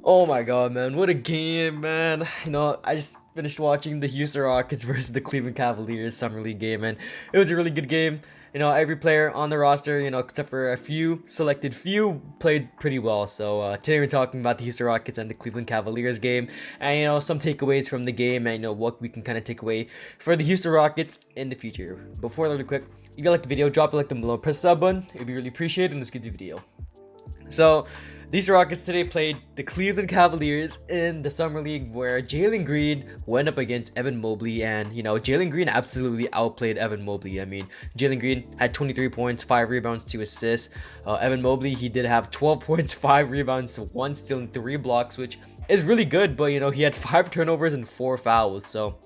Oh my god, man. What a game, man. I just finished watching the Houston Rockets versus the Cleveland Cavaliers Summer League game, and it was a really good game. Every player on the roster, except for a few selected few, played pretty well. So today we're talking about the Houston Rockets and the Cleveland Cavaliers game, and some takeaways from the game, and what we can kind of take away for the Houston Rockets in the future. Before really quick, if you like the video, drop a like down below, press the sub button. It'd be really appreciated, and let's get to the video. So, these Rockets today played the Cleveland Cavaliers in the Summer League where Jalen Green went up against Evan Mobley, and Jalen Green absolutely outplayed Evan Mobley. I mean, Jalen Green had 23 points, 5 rebounds, 2 assists. Evan Mobley, he did have 12 points, 5 rebounds, 1 steal, and 3 blocks, which is really good, but he had 5 turnovers and 4 fouls, so.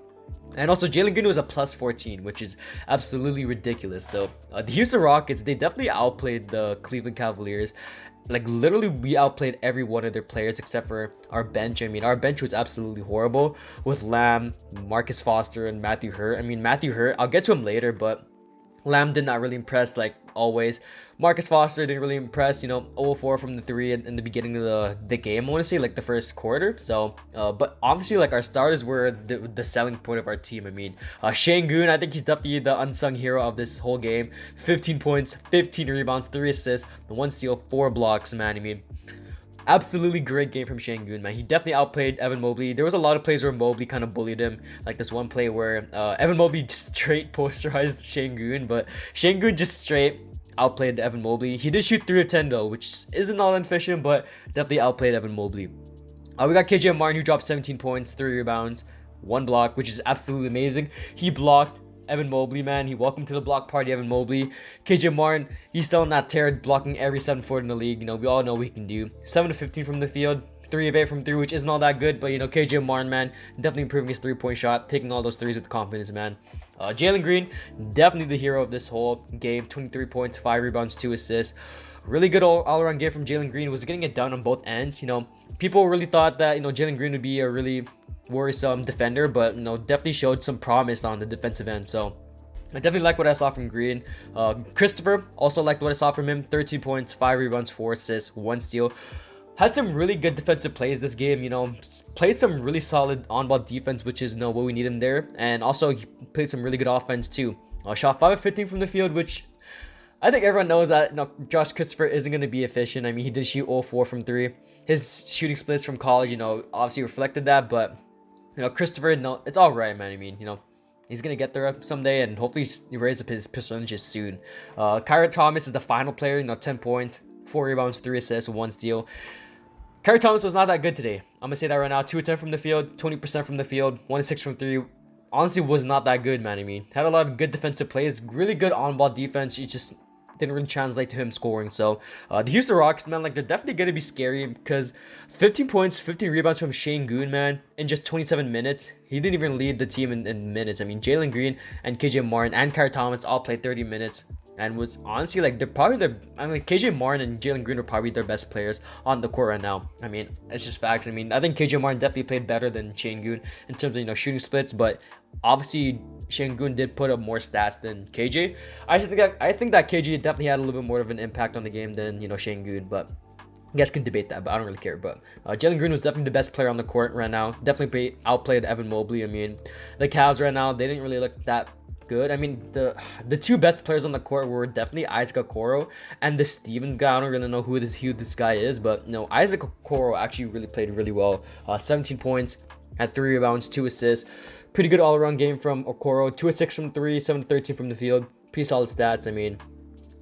And also, Jalen Green was a plus 14, which is absolutely ridiculous. So, the Houston Rockets, they definitely outplayed the Cleveland Cavaliers. Like, literally, we outplayed every one of their players except for our bench. I mean, our bench was absolutely horrible with Lamb, Marcus Foster, and Matthew Hurt. I mean, Matthew Hurt, I'll get to him later, but Lamb did not really impress, like always. Marcus Foster didn't really impress, 0-4 from the 3 in the beginning of the game, I want to say, like the first quarter. So, but obviously, like, our starters were the selling point of our team. I mean, Şengün, I think he's definitely the unsung hero of this whole game. 15 points, 15 rebounds, 3 assists, 1 steal, 4 blocks, man. I mean, absolutely great game from Şengün, man. He definitely outplayed Evan Mobley. There was a lot of plays where Mobley kind of bullied him. Like this one play where Evan Mobley just straight posterized Şengün, but Şengün just straight outplayed Evan Mobley. He did shoot 3 of 10 though, which isn't all efficient, but definitely outplayed Evan Mobley. We got KJ Martin, who dropped 17 points, 3 rebounds, 1 block, which is absolutely amazing. He blocked Evan Mobley, man. He welcomed to the block party, Evan Mobley. KJ Martin, he's still in that tear, blocking every 7-foot in the league. We all know what he can do. 7 of 15 from the field, 3 of 8 from 3, which isn't all that good, but KJ Martin, man, definitely improving his 3-point shot, taking all those threes with confidence, man. Jalen Green, definitely the hero of this whole game. 23 points, 5 rebounds, 2 assists. Really good all-around game from Jalen Green. Was getting it done on both ends. People really thought that Jalen Green would be a really worrisome defender, but definitely showed some promise on the defensive end. So I definitely like what I saw from Green. Christopher, also liked what I saw from him. 13 points, 5 rebounds, 4 assists, 1 steal. Had some really good defensive plays this game, played some really solid on-ball defense, which is what we need him there. And also he played some really good offense too. Shot 5 of 15 from the field, which I think everyone knows that Josh Christopher isn't going to be efficient. I mean, he did shoot 0-4 from 3. His shooting splits from college, obviously reflected that, but Christopher, no, it's all right, man. I mean, he's gonna get there someday, and hopefully he raise up his percentages soon. Kyra Thomas is the final player. 10 points, 4 rebounds, 3 assists, 1 steal. Kyra Thomas was not that good today. I'm gonna say that right now. 2 of 10 from the field, 20% from the field, 1 of 6 from 3. Honestly, was not that good, man. I mean, had a lot of good defensive plays, really good on-ball defense. He just didn't really translate to him scoring. So the Houston Rockets, man, like, they're definitely gonna be scary because 15 points, 15 rebounds from Şengün, man, in just 27 minutes. He didn't even lead the team in minutes. I mean, Jalen Green and KJ Martin and Kyra Thomas all played 30 minutes and was honestly, like, they're probably KJ Martin and Jalen Green are probably their best players on the court right now. I mean, it's just facts. I mean, I think KJ Martin definitely played better than Şengün in terms of shooting splits, but obviously Şengün did put up more stats than KJ. I think that KJ definitely had a little bit more of an impact on the game than Şengün, but you guys can debate that, but I don't really care. But Jalen Green was definitely the best player on the court right now. Definitely outplayed Evan Mobley. I mean, the Cavs right now, they didn't really look that good. I mean, the 2 best players on the court were definitely Isaac Okoro and the Stevens guy. I don't really know who this guy is, but Isaac Okoro actually really played really well. 17 points, had 3 rebounds, 2 assists. Pretty good all-around game from Okoro. 2 of 6 from 3, 7 of 13 from the field. Pretty solid stats. I mean,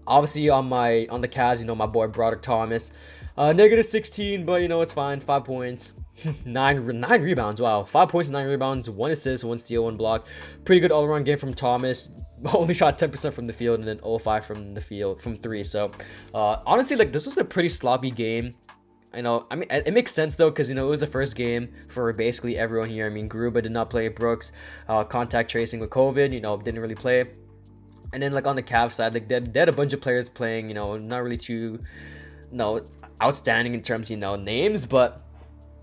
obviously on the Cavs, my boy Broderick Thomas, negative 16, but it's fine. 5 points, 9 rebounds. Wow, 5 points, 9 rebounds, 1 assist, 1 steal, 1 block. Pretty good all-around game from Thomas. Only shot 10% from the field and then 0-5 from the field from 3. So honestly, like, this was a pretty sloppy game. I mean, it makes sense though, because it was the first game for basically everyone here. I mean, Gruba did not play. Brooks, contact tracing with COVID, didn't really play. And then, like, on the Cavs side, like, they had a bunch of players playing, not really too, outstanding in terms of names, but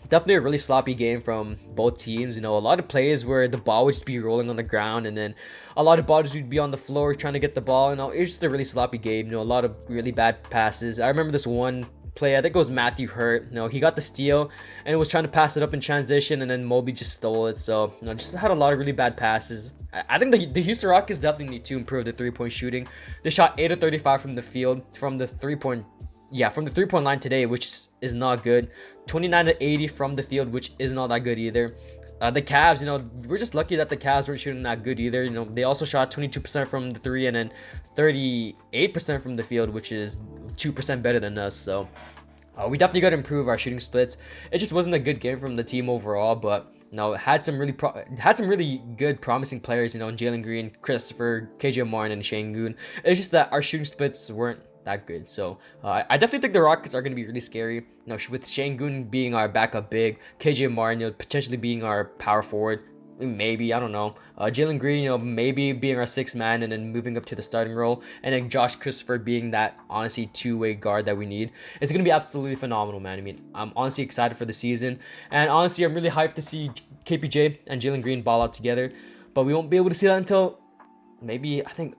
definitely a really sloppy game from both teams. A lot of plays where the ball would just be rolling on the ground, and then a lot of bodies would be on the floor trying to get the ball. It was just a really sloppy game. A lot of really bad passes. I remember this one play. I think it was Matthew Hurt. He got the steal and was trying to pass it up in transition, and then Mobley just stole it. So, just had a lot of really bad passes. I think the Houston Rockets definitely need to improve the three-point shooting. They shot 8 of 35 from the field, from the three-point line today, which is not good. 29 to 80 from the field, which is not that good either. The Cavs, we're just lucky that the Cavs weren't shooting that good either. They also shot 22% from the three and then 38% from the field, which is 2% better than us. So we definitely got to improve our shooting splits. It just wasn't a good game from the team overall, but had some really good promising players. Jalen Green, Christopher, KJ Martin, and Şengün. It's just that our shooting splits weren't that good. So I definitely think the Rockets are going to be really scary. With Şengün being our backup big, KJ Martin potentially being our power forward, maybe, I don't know. Jalen Green, maybe being our sixth man and then moving up to the starting role, and then Josh Christopher being that honestly two-way guard that we need. It's going to be absolutely phenomenal, man. I mean, I'm honestly excited for the season, and honestly, I'm really hyped to see KPJ and Jalen Green ball out together, but we won't be able to see that until maybe, I think,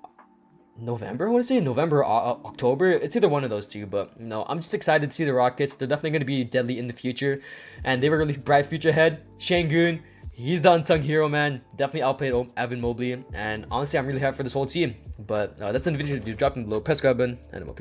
November. I want to say November or October. It's either one of those two, but I'm just excited to see the Rockets. They're definitely going to be deadly in the future, and they have a really bright future ahead. Şengün, he's the unsung hero, man. Definitely outplayed Evan Mobley, and honestly, I'm really hyped for this whole team. But that's the video. Drop in below, press grab button, and I'm up.